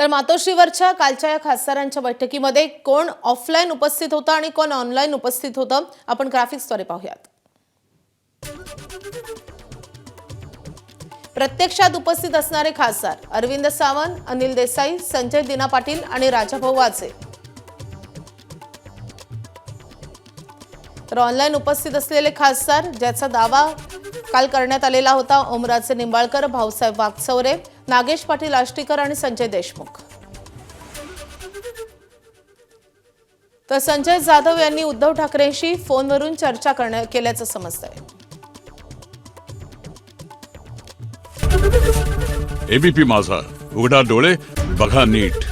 तर मातोश्रीवरच्या कालच्या या खासदारांच्या बैठकीमध्ये कोण ऑफलाईन उपस्थित होतं आणि कोण ऑनलाईन उपस्थित होतं आपण ग्राफिक्सद्वारे पाहूयात। प्रत्यक्षात उपस्थित असणारे खासदार अरविंद सावंत, अनिल देसाई, संजय दिना पाटील आणि राजाभाऊ वाजे। तर ऑनलाईन उपस्थित असलेले खासदार ज्याचा दावा काल करण्यात आलेला होता ओमराजे निंबाळकर, भाऊसाहेब वागचौरे, नागेश पाटील आष्टीकर आणि संजय देशमुख। तर संजय जाधव यांनी उद्धव ठाकरेंशी फोनवरून चर्चा केल्याचं समजतंय। एबीपी माझा, उघडा डोळे बघा नीट।